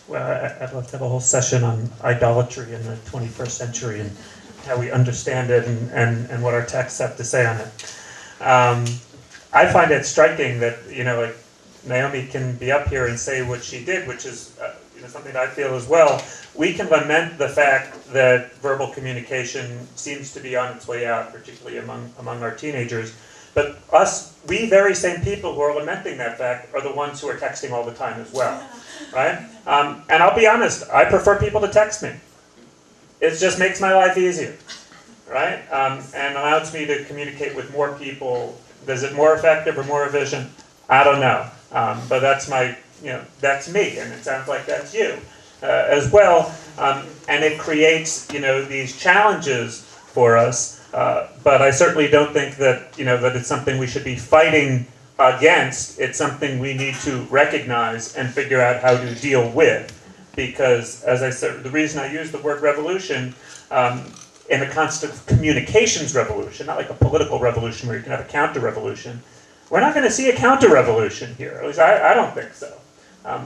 Well, I'd love to have a whole session on idolatry in the 21st century and how we understand it and what our texts have to say on it. I find it striking that, like Naomi can be up here and say what she did, which is something I feel as well. We can lament the fact that verbal communication seems to be on its way out, particularly among our teenagers. But we very same people who are lamenting that fact are the ones who are texting all the time as well, right? And I'll be honest, I prefer people to text me. It just makes my life easier, right? And allows me to communicate with more people. Is it more effective or more efficient? I don't know. But that's that's me, and it sounds like that's you as well. And it creates, these challenges for us. But I certainly don't think that, that it's something we should be fighting against. It's something we need to recognize and figure out how to deal with. Because, as I said, the reason I use the word revolution in the constant communications revolution, not like a political revolution where you can have a counter-revolution, we're not going to see a counter-revolution here. At least I don't think so.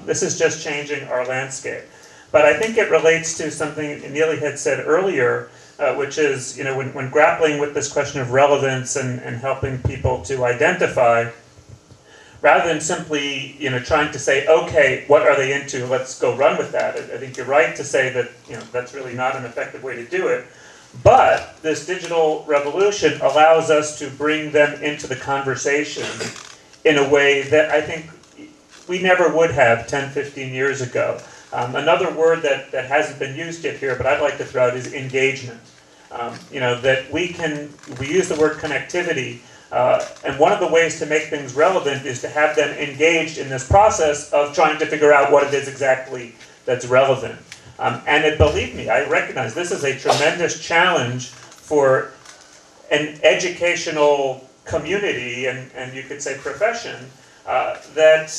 This is just changing our landscape. But I think it relates to something Neely had said earlier, which is, when grappling with this question of relevance and helping people to identify, rather than simply, trying to say, okay, what are they into? Let's go run with that. I think you're right to say that, that's really not an effective way to do it. But this digital revolution allows us to bring them into the conversation in a way that I think we never would have 10, 15 years ago. Another word that hasn't been used yet here, but I'd like to throw out, is engagement. That we use the word connectivity, and one of the ways to make things relevant is to have them engaged in this process of trying to figure out what it is exactly that's relevant. And believe me, I recognize this is a tremendous challenge for an educational community and you could say profession that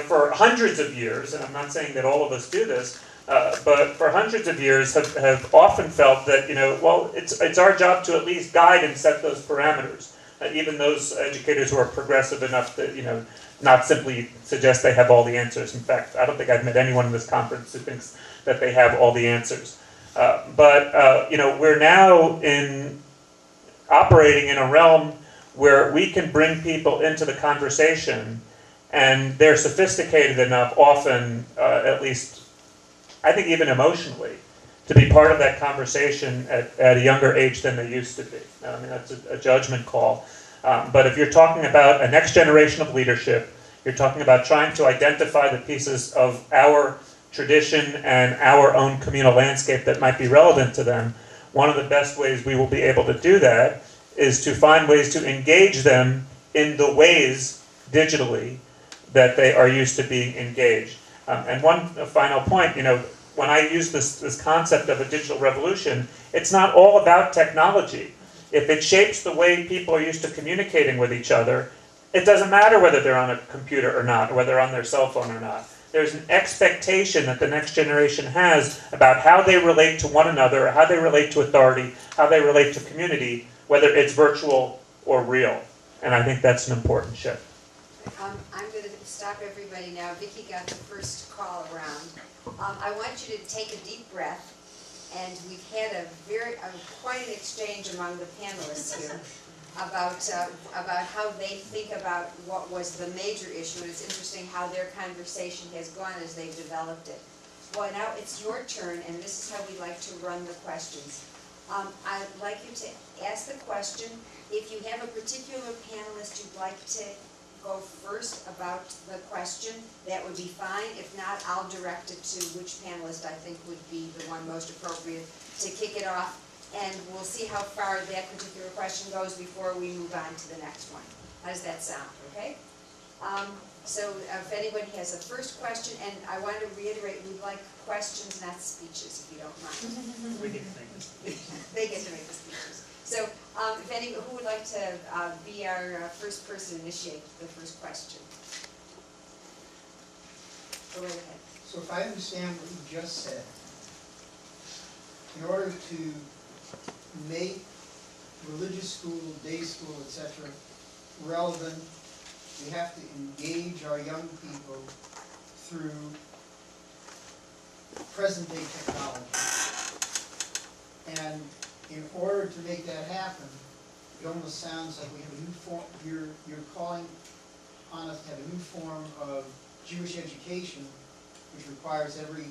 for hundreds of years, and I'm not saying that all of us do this, but for hundreds of years have often felt that, it's our job to at least guide and set those parameters. Even those educators who are progressive enough to, not simply suggest they have all the answers. In fact, I don't think I've met anyone in this conference who thinks that they have all the answers. But we're now operating in a realm where we can bring people into the conversation, and they're sophisticated enough, often, at least, I think even emotionally, to be part of that conversation at a younger age than they used to be. I mean, that's a judgment call. But if you're talking about a next generation of leadership, you're talking about trying to identify the pieces of our tradition and our own communal landscape that might be relevant to them, one of the best ways we will be able to do that is to find ways to engage them in the ways, digitally, that they are used to being engaged. And one final point, when I use this concept of a digital revolution, it's not all about technology. If it shapes the way people are used to communicating with each other, it doesn't matter whether they're on a computer or not, or whether they're on their cell phone or not. There's an expectation that the next generation has about how they relate to one another, how they relate to authority, how they relate to community, whether it's virtual or real. And I think that's an important shift. I'm going to stop everybody now. Vicky got the first call around. I want you to take a deep breath. And we've had quite an exchange among the panelists here about how they think about what was the major issue. And it's interesting how their conversation has gone as they've developed it. Well, now it's your turn, and this is how we like to run the questions. I'd like you to ask the question. If you have a particular panelist you'd like to go first about the question, that would be fine. If not, I'll direct it to which panelist I think would be the one most appropriate to kick it off, and we'll see how far that particular question goes before we move on to the next one. How does that sound, okay? So if anybody has a first question, and I want to reiterate, we'd like questions, not speeches, if you don't mind. We get to make the speeches. They get to make the speeches. So, who would like to be our first person to initiate the first question? Go right ahead. So if I understand what you just said, in order to make religious school, day school, etc., relevant, we have to engage our young people through present-day technology. And in order to make that happen, it almost sounds like we have a new form, you're calling on us to have a new form of Jewish education, which requires every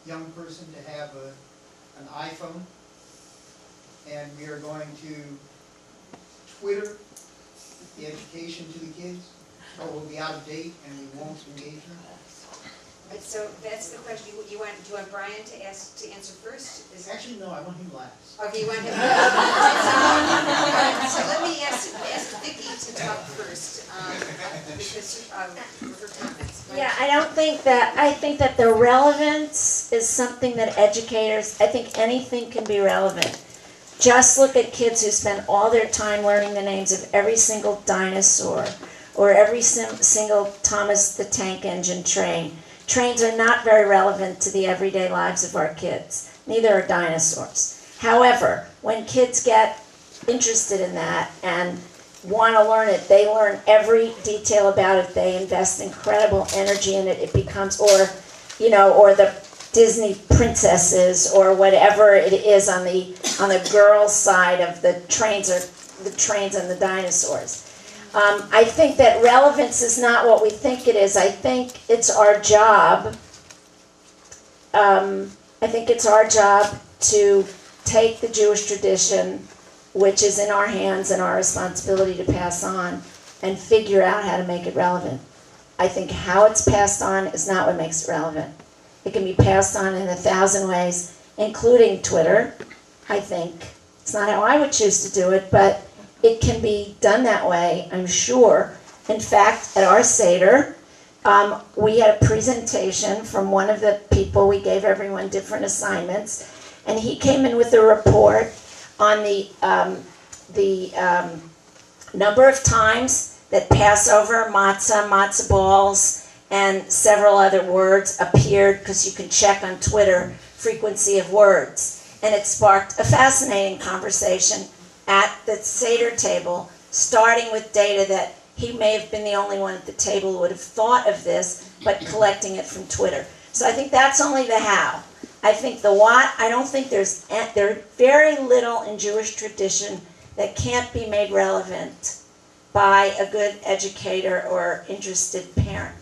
young person to have an iPhone. And we are going to Twitter the education to the kids, or we'll be out of date and we won't engage them. Right, so that's the question. Do you want Brian to answer first? Actually, no, I want him last. Okay, you want him. So let me ask Vicky to talk first, because her comments. Right? Yeah, I think that the relevance is something that educators, I think anything can be relevant. Just look at kids who spend all their time learning the names of every single dinosaur or every single Thomas the Tank Engine train. Trains are not very relevant to the everyday lives of our kids. Neither are dinosaurs. However, when kids get interested in that and want to learn it, they learn every detail about it. They invest incredible energy in it. It becomes, or the Disney princesses or whatever it is on the girls' side of the trains and the dinosaurs. I think that relevance is not what we think it is. I think it's our job. To take the Jewish tradition, which is in our hands and our responsibility to pass on, and figure out how to make it relevant. I think how it's passed on is not what makes it relevant. It can be passed on in 1,000 ways, including Twitter, I think. It's not how I would choose to do it, but it can be done that way, I'm sure. In fact, at our Seder, we had a presentation from one of the people. We gave everyone different assignments, and he came in with a report on the number of times that Passover, matzah balls, and several other words appeared, because you can check on Twitter frequency of words. And it sparked a fascinating conversation at the Seder table, starting with data that he may have been the only one at the table who would have thought of this, but collecting it from Twitter. So I think that's only the how. I think the what, I don't think there's very little in Jewish tradition that can't be made relevant by a good educator or interested parent.